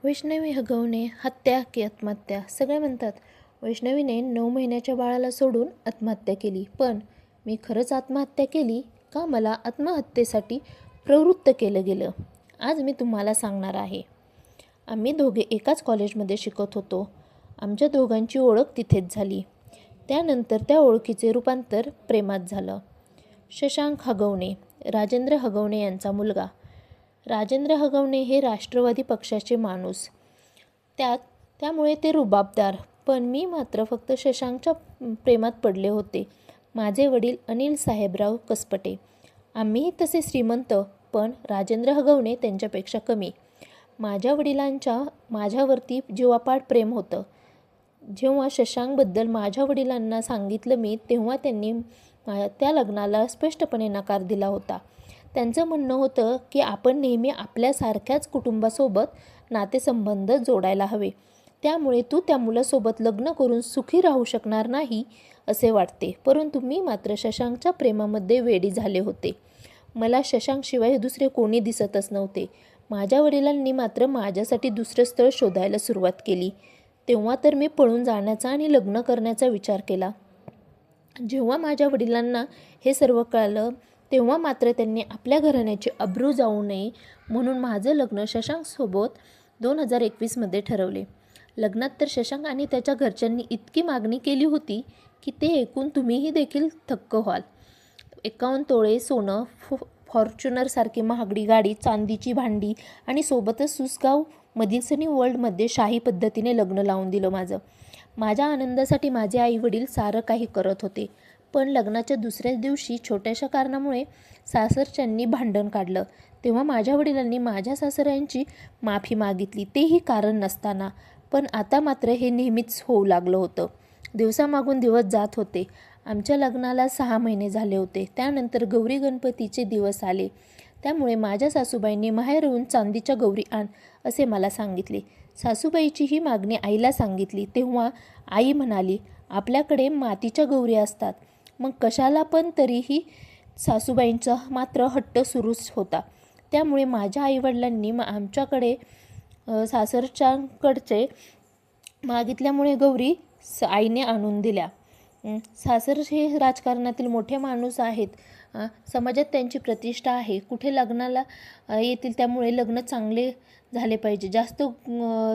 वैष्णवी हगवणे हत्या की आत्महत्या सगळे म्हणतात. वैष्णवीने 9 महिन्याच्या बाळाला सोडून आत्महत्या केली. पण मी खरंच आत्महत्या केली का मला आत्महत्येसाठी प्रवृत्त केलं गेलं? आज मी तुम्हाला सांगणार आहे. आम्ही दोघे एकाच कॉलेजमध्ये शिकत होतो. आमच्या दोघांची ओळख तिथेच झाली. त्यानंतर त्या ओळखीचे रूपांतर प्रेमात झालं. शशांक हगवणे, राजेंद्र हगवणे यांचा मुलगा. राजेंद्र हगवणे हे राष्ट्रवादी पक्षाचे माणूस. त्यामुळे ते रुबाबदार. पण मी मात्र फक्त शशांकच्या प्रेमात पडले होते. माझे वडील अनिल साहेबराव कसपटे. आम्हीही तसे श्रीमंत, पण राजेंद्र हगवणे त्यांच्यापेक्षा कमी. माझ्या वडिलांच्या माझ्यावरती जीवापाड प्रेम होतं. जेव्हा शशांकबद्दल माझ्या वडिलांना सांगितलं मी, तेव्हा त्यांनी त्या लग्नाला स्पष्टपणे नकार दिला होता. त्यांचं म्हणणं होतं की आपण नेहमी आपल्यासारख्याच कुटुंबासोबत नातेसंबंध जोडायला हवे. त्यामुळे तू त्या मुलासोबत लग्न करून सुखी राहू शकणार नाही असे वाटते. परंतु मी मात्र शशांकच्या प्रेमामध्ये वेडी झाले होते. मला शशांकशिवाय दुसरे कोणी दिसतच नव्हते. माझ्या वडिलांनी मात्र माझ्यासाठी दुसरं स्थळ शोधायला सुरुवात केली. तेव्हा तर मी पळून जाण्याचा आणि लग्न करण्याचा विचार केला. जेव्हा माझ्या वडिलांना हे सर्व कळलं, तेव्हा मात्र त्यांनी आपल्या घराण्याची अब्रू जाऊ नये म्हणून माझं लग्न शशांकसोबत 2021मध्ये ठरवले. लग्नात तर शशांक आणि त्याच्या घरच्यांनी इतकी मागणी केली होती की ते ऐकून तुम्हीही देखील थक्क व्हाल. 51 तोळे सोनं, फॉर्च्युनरसारखी महागडी गाडी, चांदीची भांडी आणि सोबतच सुसगाव मधील सनी वर्ल्डमध्ये शाही पद्धतीने लग्न लावून दिलं माझं. माझ्या आनंदासाठी माझे आईवडील सारं काही करत होते. पण लग्नाच्या दुसऱ्याच दिवशी छोट्याशा कारणामुळे सासरच्यांनी भांडण काढलं. तेव्हा माझ्या वडिलांनी माझ्या सासऱ्यांची माफी मागितली, तेही कारण नसताना. पण आता मात्र हे नेहमीच होऊ लागलं होतं. दिवसामागून दिवस जात होते. आमच्या लग्नाला 6 महिने झाले होते. त्यानंतर गौरी गणपतीचे दिवस आले. त्यामुळे माझ्या सासूबाईंनी माहेरहून चांदीच्या गौरी आण असे मला सांगितले. सासूबाईची ही मागणी आईला सांगितली. तेव्हा आई म्हणाली, आपल्याकडे मातीच्या गौरी असतात, मग कशाला? पण तरीही सासूबाईंचा मात्र हट्ट सुरूच होता. त्यामुळे माझ्या आईवडिलांनी आमच्याकडे सासरच्यांकडचे मागितल्यामुळे गौरी आईने आणून दिल्या. सासर हे राजकारणातील मोठे माणूस आहेत. समाजात त्यांची प्रतिष्ठा आहे. कुठे लग्नाला येतील, त्यामुळे लग्न चांगले झाले पाहिजे. जास्त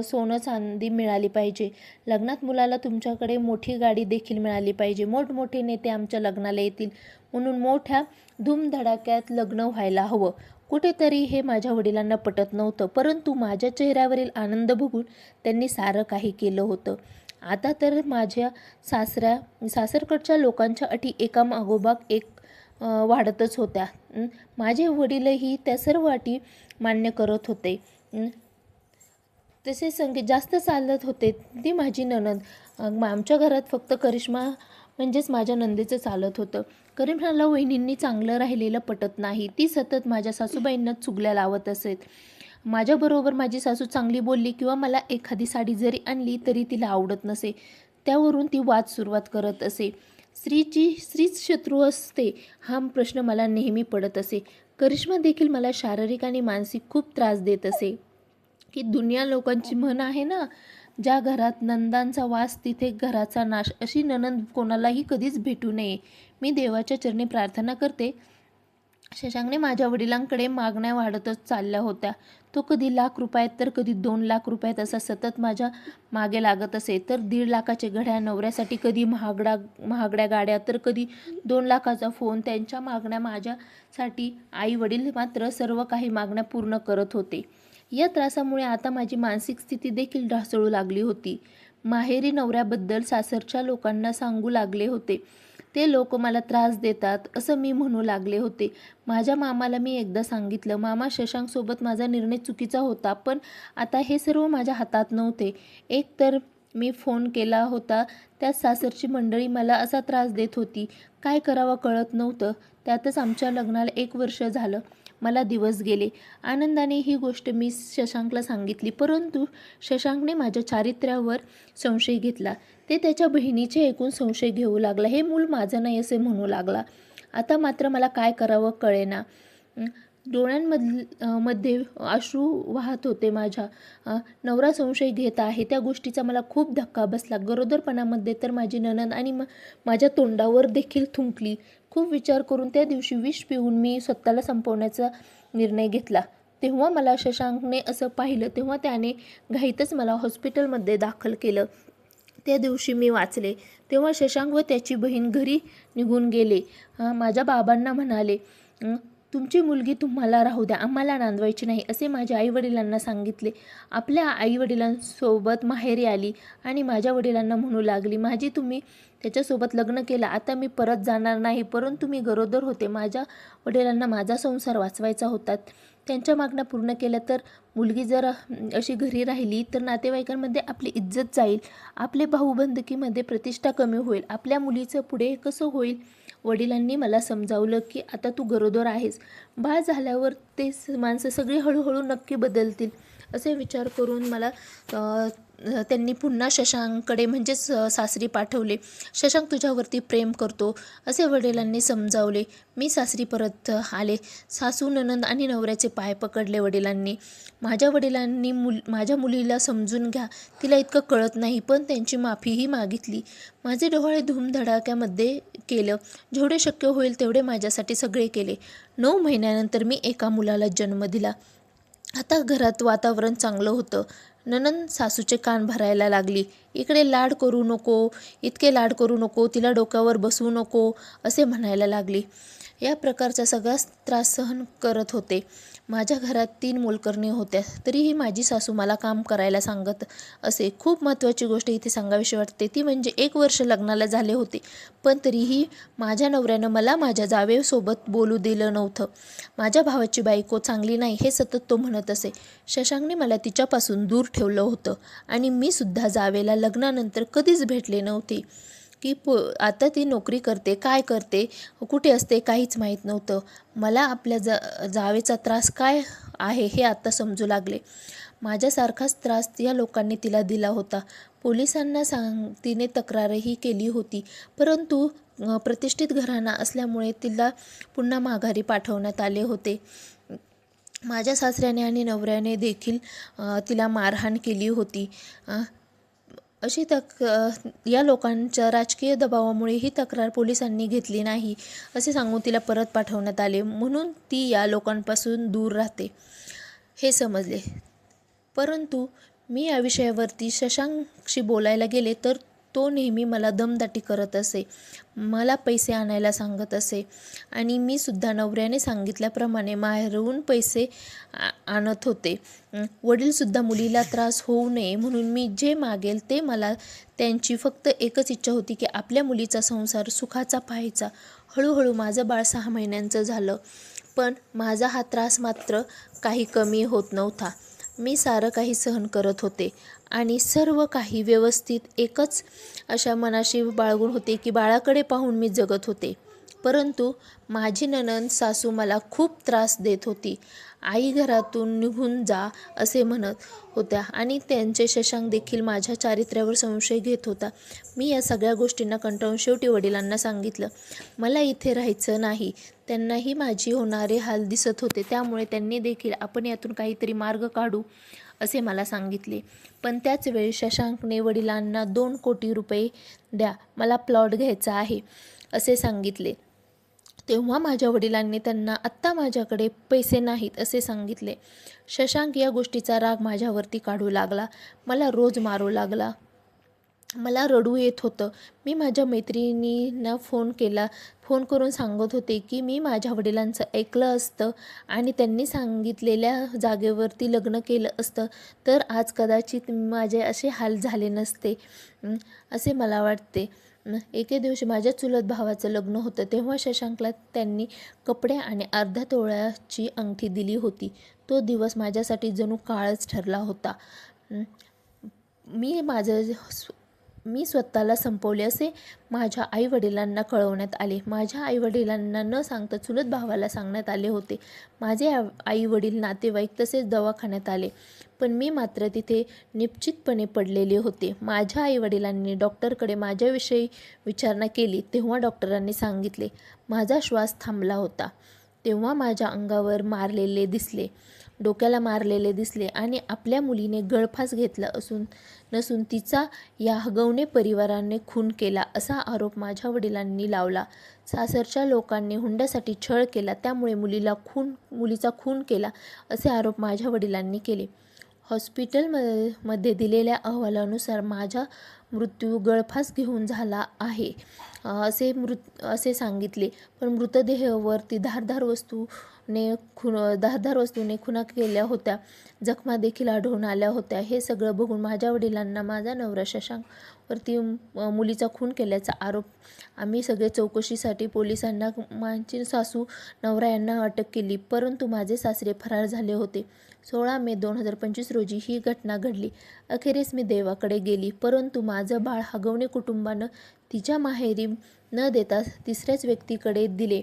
सोनं चांदी मिळाली पाहिजे. लग्नात मुलाला तुमच्याकडे मोठी गाडी देखील मिळाली पाहिजे. मोठमोठे नेते आमच्या लग्नाला येतील म्हणून मोठ्या धूमधडाक्यात लग्न व्हायला हवं. कुठेतरी हे माझ्या वडिलांना पटत नव्हतं. परंतु माझ्या चेहऱ्यावरील आनंद बघून त्यांनी सारं काही केलं होतं. आता तर माझ्या सासरकडच्या लोकांच्या अटी एकामागोमाग एक वाढतच होत्या. माझे वडीलही त्या सर्व अटी मान्य करत होते. तसे संगीत जास्त चालत होते. ती माझी नणंद. आमच्या घरात फक्त करिश्मा म्हणजेच माझ्या नंदेचं चालत होतं. करिश्माला वहिनींनी चांगलं राहिलेलं पटत नाही. ती सतत माझ्या सासूबाईंना चुगल्या लावत असेल. माझ्याबरोबर माझी सासू चांगली बोलली किंवा मला एखादी साडी जरी आणली तरी तिला आवडत नसे. त्यावरून ती वाद सुरुवात करत असे. स्त्रीच शत्रू असते हा प्रश्न मला नेहमी पडत असे. करिश्मा देखील मला शारीरिक आणि मानसिक खूप त्रास देत असे. की दुनिया लोकांची म्हण आहे ना, ज्या घरात नंदांचा वास तिथे घराचा नाश. अशी नणंद कोणालाही कधीच भेटू नये. मी देवाच्या चरणी प्रार्थना करते. शशांकने माझ्या वडिलांकडे मागण्या वाढतच चालल्या होत्या. तो कधी ₹1,00,000 तर कधी ₹2,00,000 असा सतत माझ्या मागे लागत असे. तर 1.5 लाखाचे घड्याळ नवऱ्यासाठी, कधी महागड्या गाड्या, तर कधी 2 लाखाचा फोन. त्यांच्या मागण्या माझ्यासाठी आई वडील मात्र सर्व काही मागण्या पूर्ण करत होते. या त्रासामुळे आता माझी मानसिक स्थिती देखील ढासळू लागली होती. माहेरी नवऱ्याबद्दल सासरच्या लोकांना सांगू लागले होते. ते लोक मला त्रास देतात असं मी म्हणू लागले होते. माझ्या मामाला मी एकदा सांगितलं, मामा, शशांकसोबत माझा निर्णय चुकीचा होता, पण आता हे सर्व माझ्या हातात नव्हते. एक तर मी फोन केला होता, त्यात सासरची मंडळी मला असा त्रास देत होती. काय करावं कळत नव्हतं. त्यातच आमच्या लग्नाला 1 वर्ष झालं. मला दिवस गेले. आनंदाने ही गोष्ट मी शशांकला सांगितली. परंतु शशांकने माझ्या चारित्र्यावर संशय घेतला. ते त्याच्या बहिणीचे ऐकून संशय घेऊ लागला. हे मूल माझं नाही असे म्हणू लागला. आता मात्र मला काय करावं कळेना. मध्ये अश्रू वाहत होते माझ्या. नवरा संशय घेत आहे त्या गोष्टीचा मला खूप धक्का बसला. गरोदरपणामध्ये तर माझी नणंद आणि माझ्या तोंडावर देखील थुंकली. खूप विचार करून त्या दिवशी विष पिऊन मी स्वतःला संपवण्याचा निर्णय घेतला. तेव्हा मला शशांकने असं पाहिलं तेव्हा त्याने घाईतच मला हॉस्पिटलमध्ये दाखल केलं. त्या दिवशी मी वाचले. तेव्हा शशांक व त्याची बहीण घरी निघून गेले. माझ्या बाबांना म्हणाले, तुमची मुलगी तुम्हाला राहू द्या, आम्हाला नांदवायची नाही असे माझ्या आईवडिलांना सांगितले. आपल्या आईवडिलांसोबत माहेरी आली आणि माझ्या वडिलांना म्हणू लागली, माझी तुम्ही त्याच्यासोबत लग्न केलं, आता मी परत जाणार नाही. परंतु मी गरोदर होते. माझ्या वडिलांना माझा संसार वाचवायचा होता. त्यांच्या मागण्या पूर्ण केल्या तर मुलगी जर अशी घरी राहिली तर नातेवाईकांमध्ये आपली इज्जत जाईल, आपले भाऊबंदकीमध्ये प्रतिष्ठा कमी होईल, आपल्या मुलीचं पुढे कसं होईल. वडिलांनी मला समजावलं की आता तू गरोदर आहेस, बाळ झाल्यावर ते माणसं सगळी हळूहळू नक्की बदलतील असे विचार करून मला त्यांनी पुन्हा शशांककडे म्हणजेच सासरी पाठवले. शशांक तुझ्यावरती प्रेम करतो असे वडिलांनी समजावले. मी सासरी परत आले. सासू, नणंद आणि नवऱ्याचे पाय पकडले वडिलांनी. माझ्या वडिलांनी माझ्या मुलीला समजून घ्या, तिला इतकं कळत नाही, पण त्यांची माफीही मागितली. माझे डोहाळे धूमधडाक्यामध्ये केलं. जेवढे शक्य होईल तेवढे माझ्यासाठी सगळे केले. 9 महिन्यानंतर मी एका मुलाला जन्म दिला. आता घरात वातावरण चांगलं होतं. नणंद सासूचे कान भरायला लागली. इकडे लाड करू नको, इतके लाड करू नको, तिला डोक्यावर बसवू नको असे म्हणायला लागली. या प्रकारचा सगळाच त्रास सहन करत होते. माझ्या घरात 3 मोलकरणी होत्या, तरीही माझी सासू मला काम करायला सांगत असे. खूप महत्त्वाची गोष्ट इथे सांगावीशी वाटते ती म्हणजे 1 वर्ष लग्नाला झाले होते, पण तरीही माझ्या नवऱ्यानं मला माझ्या जावेसोबत बोलू दिलं नव्हतं. माझ्या भावाची बायको चांगली नाही हे सतत तो म्हणत असे. शशांकने मला तिच्यापासून दूर ठेवलं होतं आणि मी सुद्धा जावेला लग्नानंतर कधीच भेटले नव्हते. की आता ती नोकरी करते, काय करते, कुठे असते काहीच माहीत नव्हतं. मला आपल्या जावेचा त्रास काय आहे हे आता समजू लागले. माझ्यासारखाच त्रास या लोकांनी तिला दिला होता. पोलिसांना तिने तक्रारही केली होती, परंतु प्रतिष्ठित घराणा असल्यामुळे तिला पुन्हा माघारी पाठवण्यात आले होते. माझ्या सासऱ्याने आणि नवऱ्याने देखील तिला मारहाण केली होती. अशी या लोकांच्या राजकीय दबावामुळे ही तक्रार पोलिसांनी घेतली नाही असे सांगून तिला परत पाठवण्यात आले. म्हणून ती या लोकांपासून दूर राहते हे समजले. परंतु मी या विषयावरती शशांकशी बोलायला गेले तर तो नेहमी मला दमदाटी करत असे, मला पैसे आणायला सांगत असे आणि मी सुद्धा नवऱ्याने सांगितल्याप्रमाणे माहेरहून पैसे आणत होते. वडीलसुद्धा मुलीला त्रास होऊ नये म्हणून मी जे मागेल ते मला त्यांची फक्त एकच इच्छा होती की आपल्या मुलीचा संसार सुखाचा पाहायचा. हळूहळू माझं बाळ 6 महिन्यांचं झालं, पण माझा हा त्रास मात्र काही कमी होत नव्हता. मी सारं काही सहन करत होते आणि सर्व काही व्यवस्थित एकच अशा मनाशी बाळगून होते की बाळाकडे पाहून मी जगत होते. परंतु माझी नणंद सासू मला खूप त्रास देत होती. आई घरातून निघून जा असे म्हणत होत्या आणि त्यांचे शशांक देखील माझ्या चारित्र्यावर संशय घेत होता. मी या सगळ्या गोष्टींना कंटाळून शेवटी वडिलांना सांगितलं, मला इथे राहायचं नाही. त्यांनाही माझी होणारे हाल दिसत होते, त्यामुळे त्यांनी देखील आपण यातून काहीतरी मार्ग काढू असे मला सांगितले. पण त्याच वेळी शशांकने वडिलांना 2 कोटी रुपये द्या, मला प्लॉट घ्यायचा आहे असे सांगितले. तेव्हा माझ्या वडिलांनी त्यांना आत्ता माझ्याकडे पैसे नाहीत असे सांगितले. शशांक या गोष्टीचा राग माझ्यावरती काढू लागला. मला रोज मारू लागला. मला रडू येत होतं. मी माझ्या मैत्रिणींना फोन करून सांगत होते की मी माझ्या वडिलांचं ऐकलं असतं आणि त्यांनी सांगितलेल्या जागेवरती लग्न केलं असतं तर आज कदाचित माझे असे हाल झाले नसते असे मला वाटते. एके दिवशी माझ्या चुलत भावाचं लग्न होतं. तेव्हा शशांकला त्यांनी कपडे आणि अर्ध्या तोळ्याची अंगठी दिली होती. तो दिवस माझ्यासाठी जणू काळच ठरला होता. मी स्वतःला संपवले असे माझ्या आईवडिलांना कळवण्यात आले. माझ्या आईवडिलांना न सांगता चुलत भावाला सांगण्यात आले होते. माझे आईवडील, नातेवाईक तसेच दवाखान्यात आले, पण मी मात्र तिथे निश्चितपणे पडलेले होते. माझ्या आईवडिलांनी डॉक्टरकडे माझ्याविषयी विचारणा केली तेव्हा डॉक्टरांनी सांगितले माझा श्वास थांबला होता. तेव्हा माझ्या अंगावर मारलेले दिसले, डोक्याला मारलेले दिसले आणि आपल्या मुलीने गळफास घेतला नसून तिचा या हगवणे परिवाराने खून केला असा आरोप माझ्या वडिलांनी लावला. सासरच्या लोकांनी हुंड्यासाठी छळ केला, त्यामुळे मुलीचा खून केला असे आरोप माझ्या वडिलांनी केले. हॉस्पिटलमध्ये दिलेल्या अहवालानुसार माझा मृत्यू गळफास घेऊन झाला आहे असे सांगितले. पण मृतदेहावरती धारदार वस्तूने खुणा केल्या होत्या, जखमा देखील आढळून आल्या होत्या. हे सगळं बघून माझ्या वडिलांना माझा नवरा शशांकवरती मुलीचा खून केल्याचा आरोप. आम्ही सगळे चौकशीसाठी पोलिसांना माझी सासू, नवरा यांना अटक केली, परंतु माझे सासरे फरार झाले होते. 16 मे 2025 रोजी ही घटना घडली. अखेरीस मी देवाकडे गेली, परंतु माझं बाळ हगवणे कुटुंबानं तिच्या माहेरी न देता तिसऱ्याच व्यक्तीकडे दिले.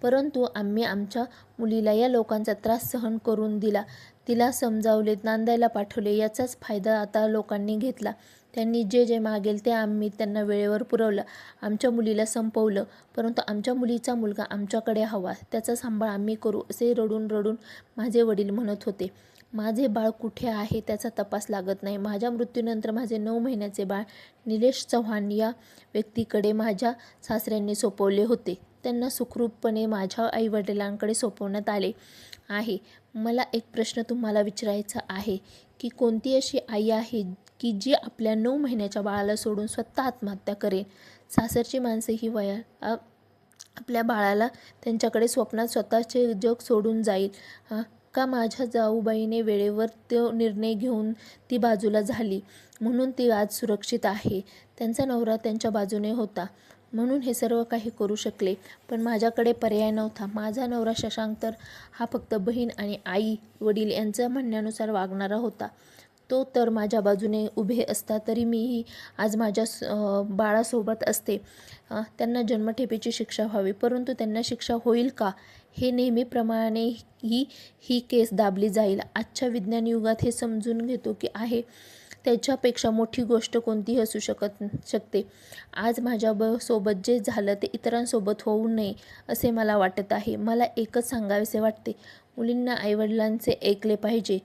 परंतु आम्ही आमच्या मुलीला या लोकांचा त्रास सहन करून दिला. तिला समजावले, नांदायला पाठवले. याचाच फायदा आता लोकांनी घेतला. त्यांनी जे मागेल ते आम्ही त्यांना वेळेवर पुरवलं. आमच्या मुलीला संपवलं, परंतु आमच्या मुलीचा मुलगा आमच्याकडे हवा, त्याचा सांभाळ आम्ही करू असे रडून रडून माझे वडील म्हणत होते. माझे बाळ कुठे आहे त्याचा तपास लागत नाही. माझ्या मृत्यूनंतर माझे 9 महिन्याचे बाळ निलेश चव्हाण या व्यक्तीकडे माझ्या सासऱ्यांनी सोपवले होते. त्यांना सुखरूपपणे माझ्या आईवडिलांकडे सोपवण्यात आले आहे. मला एक प्रश्न तुम्हाला विचारायचा आहे की कोणती अशी आई आहे की जी आपल्या 9 महिन्याच्या बाळाला सोडून स्वतः आत्महत्या करेल? सासरची माणसं ही आपल्या बाळाला त्यांच्याकडे स्वप्नात स्वतःचे जग सोडून जाईल का? माझ्या जाऊबाईने वेळेवर तो निर्णय घेऊन ती बाजूला झाली म्हणून ती आज सुरक्षित आहे. त्यांचा नवरा त्यांच्या बाजूने होता म्हणून हे सर्व काही करू शकले. पण माझ्याकडे पर्याय नव्हता. माझा नवरा शशांक तर हा फक्त बहीण आणि आई वडील यांच्या म्हणण्यानुसार वागणारा होता. तो तर माझ्या बाजूने उभे असता तरी मीही आज माझ्या बाळासोबत असते. त्यांना जन्मठेपेची शिक्षा व्हावी, परंतु त्यांना शिक्षा होईल का हे नेहमीप्रमाणे ही केस दाबली जाईल. आजच्या विज्ञान युगात हे समजून घेतो की आहे त्याच्यापेक्षा मोठी गोष्ट कोणतीही असू शकते. आज सोबत जे झालं ते इतरांसोबत होऊ नये असे मला वाटत आहे. मला एकच सांगावेसे वाटते, मुलींना आईवडिलांचे ऐकले पाहिजे.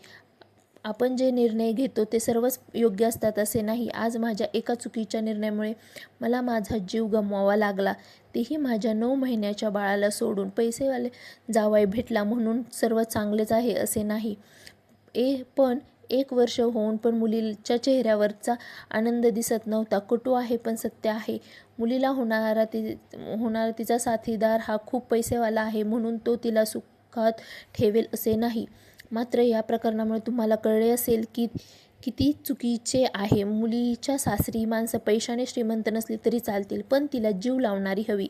आपण जे निर्णय घेतो ते सर्वच योग्य असतात असे नाही. आज माझ्या एका चुकीच्या निर्णयामुळे मला माझा जीव गमवावा लागला, तेही माझ्या 9 महिन्याच्या बाळाला सोडून. पैसेवाले जावई भेटला म्हणून सर्व चांगलेच आहे असे नाही. पण 1 वर्ष होऊन पण मुलीच्या चेहऱ्यावरचा आनंद दिसत नव्हता. कटू आहे पण सत्य आहे. मुलीला होणारा तिचा साथीदार हा खूप पैसेवाला आहे म्हणून तो तिला सुखात ठेवेल असे नाही. मात्र या प्रकरणामुळे तुम्हाला कळले असेल की किती चुकीचे आहे. मुलीच्या सासरी माणसं पैशाने श्रीमंत नसली तरी चालतील, पण तिला जीव लावणारी हवी,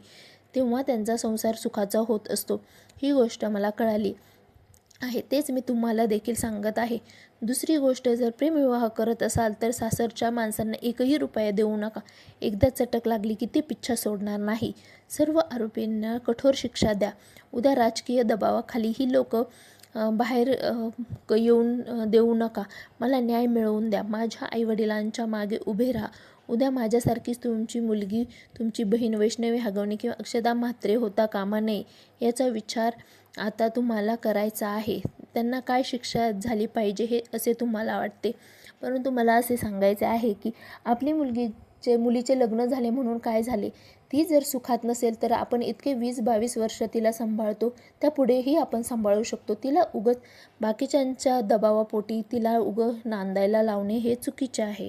तेव्हा त्यांचा संसार सुखाचा होत असतो. ही गोष्ट मला कळाली आहे, तेच मी तुम्हाला देखील सांगत आहे. दुसरी गोष्ट, जर प्रेमविवाह करत असाल तर सासरच्या माणसांना 1ही रुपया देऊ नका. एकदा चटक लागली की ते पिच्छा सोडणार नाही. सर्व आरोपींना कठोर शिक्षा द्या. उद्या राजकीय दबावाखाली ही लोक बाहेर येऊन देऊ नका. मला न्याय मिळवून द्या. माझ्या आईवडिलांच्या मागे उभे राहा. उद्या माझ्यासारखीच तुमची मुलगी, तुमची बहीण वैष्णवी हगवणे किंवा अक्षदा म्हात्रे होता कामा नये. याचा विचार आता तुम्हाला करायचा आहे. त्यांना काय शिक्षा झाली पाहिजे हे असे तुम्हाला वाटते, परंतु मला असे सांगायचे आहे की आपली मुलीचे लग्न झाले म्हणून काय झाले? ती जर सुखात नसेल तर आपण इतके 20-22 वर्ष तिला सांभाळतो, त्यापुढेही आपण सांभाळू शकतो. तिला बाकीच्यांच्या दबावापोटी तिला नांदायला लावणे हे चुकीचे आहे.